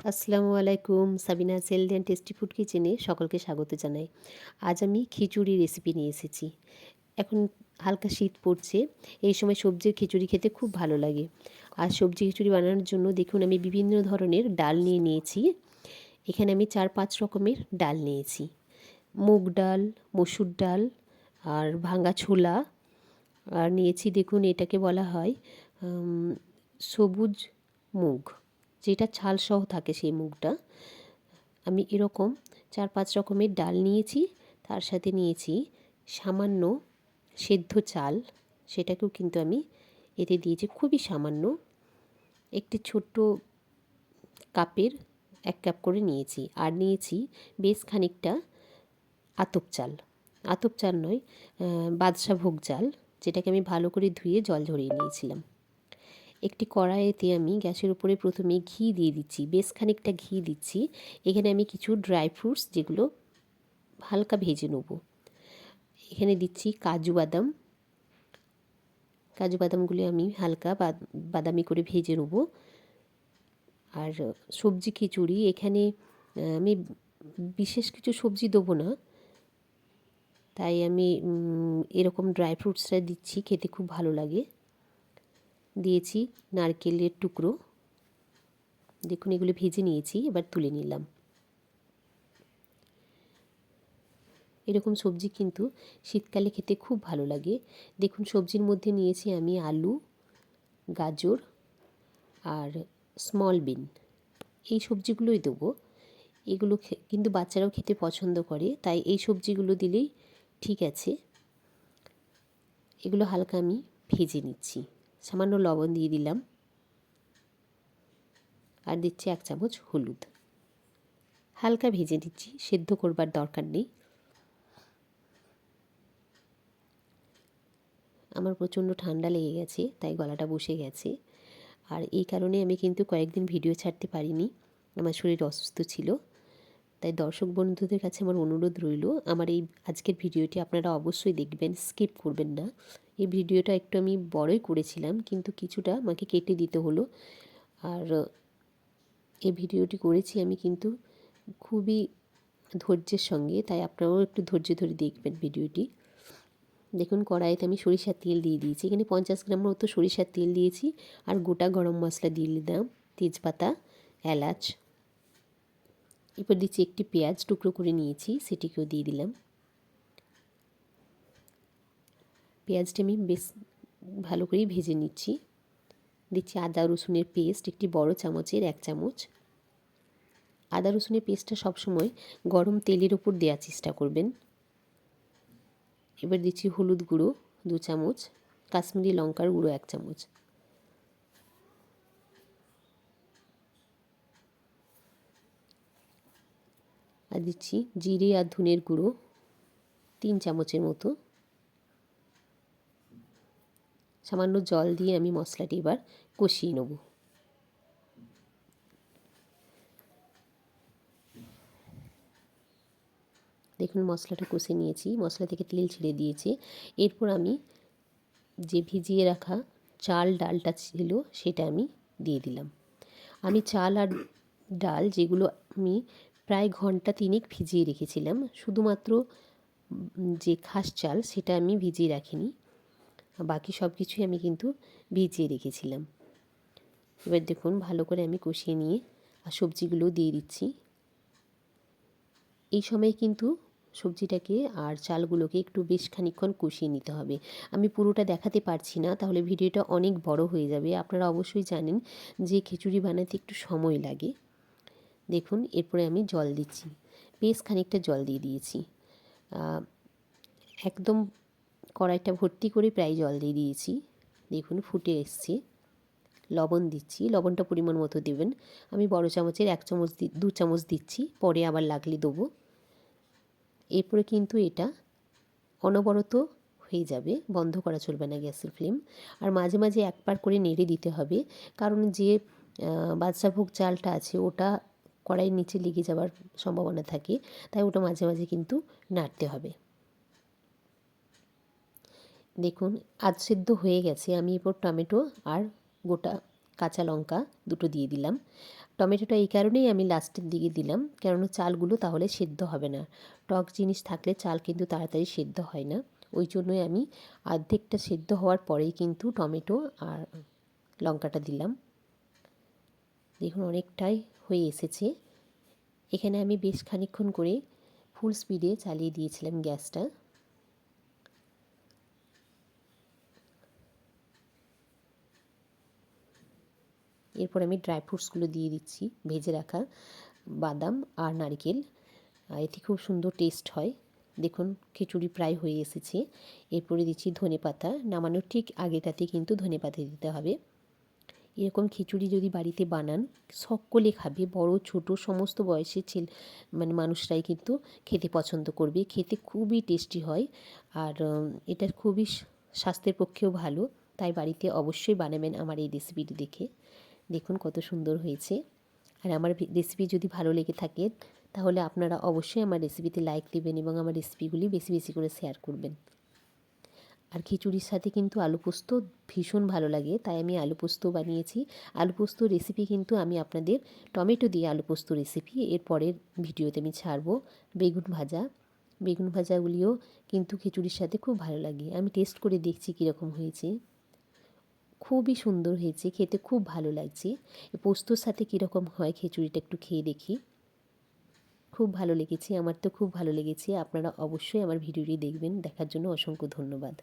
আসসালামু আলাইকুম, Sabina healthy and tasty food কিচেনে সকলকে স্বাগত জানাই। আজ আমি খিচুড়ি রেসিপি নিয়ে এসেছি। এখন হালকা শীত পড়ছে, এই সময় সবজির খিচুড়ি খেতে খুব ভালো লাগে। আর সবজি খিচুড়ি বানানোর জন্য দেখুন আমি বিভিন্ন ধরনের ডাল নিয়ে নিয়েছি। এখানে আমি 4-5 রকমের ডাল নিয়েছি। মুগ ডাল, মসুর ডাল আর ভাঙা ছোলা। আর নিয়েছি দেখুন এটাকে বলা হয় সবুজ মুগ, যেটা ছালসহ থাকে সেই মুগটা। আমি এরকম 4-5 রকমের ডাল নিয়েছি, তার সাথে নিয়েছি সামান্য সেদ্ধ চাল, সেটাকেও কিন্তু আমি এতে দিয়েছি খুবই সামান্য। একটি ছোট্ট কাপের 1 কাপ করে নিয়েছি। আর নিয়েছি বেশ খানিকটা আতপ চাল। আতপ চাল নয়, বাদশা ভোগ চাল, যেটাকে আমি ভালো করে ধুয়ে জল ঝরিয়ে নিয়েছিলাম। একটি কড়াইতে আমি গ্যাসের উপরে প্রথমে ঘি দিয়ে দিচ্ছি, বেশ খানিকটা ঘি দিচ্ছি। এখানে আমি কিছু ড্রাই ফ্রুটস যেগুলো হালকা ভেজে নেব। এখানে দিচ্ছি কাজু বাদাম। কাজু বাদামগুলি আমি হালকা বাদামি করে ভেজে নেব। আর সবজি খিচুড়ি এখানে আমি বিশেষ কিছু সবজি দেবো না, তাই আমি এরকম ড্রাই ফ্রুটসটা দিচ্ছি, খেতে খুব ভালো লাগে। দিয়েছি নারকেলের টুকরো। দেখুন এগুলো ভেজে নিয়েছি, এবার তুলে নিলাম। এরকম সবজি কিন্তু শীতকালে খেতে খুব ভালো লাগে। দেখুন সবজির মধ্যে নিয়েছি আমি আলু, গাজর আর স্মল বিন। এই সবজিগুলোই দেবো। এগুলো কিন্তু বাচ্চারাও খেতে পছন্দ করে, তাই এই সবজিগুলো দিলেই ঠিক আছে। এগুলো হালকা আমি ভেজে নিচ্ছি। সামান্য লবণ দিয়ে দিলাম আর দিচ্ছি 1 চামচ হলুদ। হালকা ভেজে নিচ্ছি, সেদ্ধ করবার দরকার নেই। আমার প্রচণ্ড ঠান্ডা লেগে গেছে, তাই গলাটা বসে গেছে। আর এই কারণে আমি কিন্তু কয়েকদিন ভিডিও ছাড়তে পারিনি, আমার শরীর অসুস্থ ছিল। তাই দর্শক বন্ধুদের কাছে আমার অনুরোধ রইল, আমার এই আজকের ভিডিওটি আপনারা অবশ্যই দেখবেন, স্কিপ করবেন না। এই ভিডিওটা একটু আমি বড়ই করেছিলাম, কিন্তু কিছুটা আমাকে কেটে দিতে হলো। আর এই ভিডিওটি করেছি আমি কিন্তু খুবই ধৈর্যের সঙ্গে, তাই আপনারাও একটু ধৈর্য ধরে দেখবেন ভিডিওটি। দেখুন কড়াইতে আমি সরিষার তেল দিয়ে দিয়েছি। এখানে 50 গ্রাম মতো সরিষার তেল দিয়েছি। আর গোটা গরম মশলা দিয়ে দিলাম, তেজপাতা, এলাচ। এরপর দিচ্ছি একটি পেঁয়াজ টুকরো করে নিয়েছি, সেটিকেও দিয়ে দিলাম। পেঁয়াজটা আমি বেশ ভালো করেই ভেজে নিচ্ছি। দিচ্ছি আদা রসুনের পেস্ট, একটি বড় চামচের 1 চামচ। আদা রসুনের পেস্টটা সবসময় গরম তেলের ওপর দেওয়ার চেষ্টা করবেন। এবার দিচ্ছি হলুদ গুঁড়ো 2 চামচ, কাশ্মীরি লঙ্কার গুঁড়ো 1 চামচ। আর দিচ্ছি জিরে আর ধনের গুঁড়ো 3 চামচের মতো। সামান্য জল দিয়ে আমি মশলাটি এবার কষিয়ে নেব। দেখুন মশলাটা কষে নিয়েছি, মশলা থেকে তেল ছেড়ে দিয়েছে। এরপর আমি যে ভিজিয়ে রাখা চাল ডালটা ছিল সেটা আমি দিয়ে দিলাম। আমি চাল আর ডাল যেগুলো আমি প্রায় ঘন্টা 3 ভিজিয়ে রেখেছিলাম, শুধুমাত্র যে খাস চাল সেটা আমি ভিজিয়ে রাখিনি, বাকি সব কিছুই আমি কিন্তু ভিজিয়ে রেখেছিলাম। এবার দেখুন ভালো করে আমি কষিয়ে নিয়ে আর সবজিগুলো দিয়ে দিচ্ছি। এই সময় কিন্তু সবজিটাকে আর চালগুলোকে একটু বেশ খানিকক্ষণ কষিয়ে নিতে হবে। আমি পুরোটা দেখাতে পারছি না, তাহলে ভিডিওটা অনেক বড় হয়ে যাবে। আপনারা অবশ্যই জানেন যে খিচুড়ি বানাতে একটু সময় লাগে। দেখুন এরপরে আমি জল দিচ্ছি, বেশ খানিকটা জল দিয়ে দিয়েছি। একদম কড়াইটা ভর্তি করে প্রায় জল দিয়ে দিয়েছি। দেখুন ফুটে এসছে। লবণ দিচ্ছি, লবণটা পরিমাণ মতো দেবেন। আমি বড় চামচের 1 চামচ 2 চামচ দিচ্ছি, পরে আবার লাগলে দেবো। এরপরে কিন্তু এটা অনবরত হয়ে যাবে, বন্ধ করা চলবে না গ্যাসের ফ্লেম। আর মাঝে মাঝে একবার করে নেড়ে দিতে হবে, কারণ যে বাদশাভোগ চালটা আছে ওটা কড়াইয়ের নিচে লেগে যাওয়ার সম্ভাবনা থাকে, তাই ওটা মাঝে মাঝে কিন্তু নাড়তে হবে। দেখুন আধ সেদ্ধ হয়ে গেছে। আমি এরপর টমেটো আর গোটা কাঁচা লঙ্কা দুটো দিয়ে দিলাম। টমেটোটা এই কারণেই আমি লাস্টের দিকে দিলাম, কেননা চালগুলো তাহলে সেদ্ধ হবে না। টক জিনিস থাকলে চাল কিন্তু তাড়াতাড়ি সেদ্ধ হয় না। ওই জন্যই আমি অর্ধেকটা সেদ্ধ হওয়ার পরেই কিন্তু টমেটো আর লঙ্কাটা দিলাম। দেখুন অনেকটাই হয়ে এসেছে। এখানে আমি বেশ খানিকক্ষণ করে ফুল স্পিডে চালিয়ে দিয়েছিলাম গ্যাসটা। এরপর আমি ড্রাই ফ্রুটসগুলো দিয়ে দিচ্ছি, ভেজে রাখা বাদাম আর নারকেল। এতে খুব সুন্দর টেস্ট হয়। দেখুন খিচুড়ি প্রায় হয়ে এসেছে। এরপরে দিচ্ছি ধনেপাতা, নামানোর ঠিক আগেটাতে কিন্তু ধনেপাতা দিতে হবে। এরকম খিচুড়ি যদি বাড়িতে বানান, সকলে খাবে, বড় ছোট সমস্ত বয়সের মানুষরাই কিন্তু খেতে পছন্দ করবে। খেতে খুবই টেস্টি হয়, আর এটা খুবই স্বাস্থ্যের পক্ষেও ভালো। তাই বাড়িতে অবশ্যই বানাবেন আমার এই রেসিপিটি দেখে। দেখুন কত সুন্দর হয়েছে। আর আমার রেসিপি যদি ভালো লেগে থাকে তাহলে আপনারা অবশ্যই আমার রেসিপিতে লাইক দেবেন এবং আমার রেসিপিগুলি বেশি বেশি করে শেয়ার করবেন। আর খিচুড়ির সাথে কিন্তু আলু পোস্ত ভীষণ ভালো লাগে, তাই আমি আলু পোস্ত বানিয়েছি। আলু পোস্ত রেসিপি কিন্তু আমি আপনাদের টমেটো দিয়ে আলু পোস্ত রেসিপি এর পরের ভিডিওতে আমি ছাড়বো। বেগুন ভাজাগুলিও কিন্তু খিচুড়ির সাথে খুব ভালো লাগে। আমি টেস্ট করে দেখছি কীরকম হয়েছে। খুবই সুন্দর হয়েছে, খেতে খুব ভালো লাগছে। পোস্তর সাথে কীরকম হয় খিচুড়িটা একটু খেয়ে দেখি। খুব ভালো লেগেছে, আমার তো খুব ভালো লেগেছে। আপনারা অবশ্যই আমার ভিডিওটি দেখবেন। দেখার জন্য অসংখ্য ধন্যবাদ।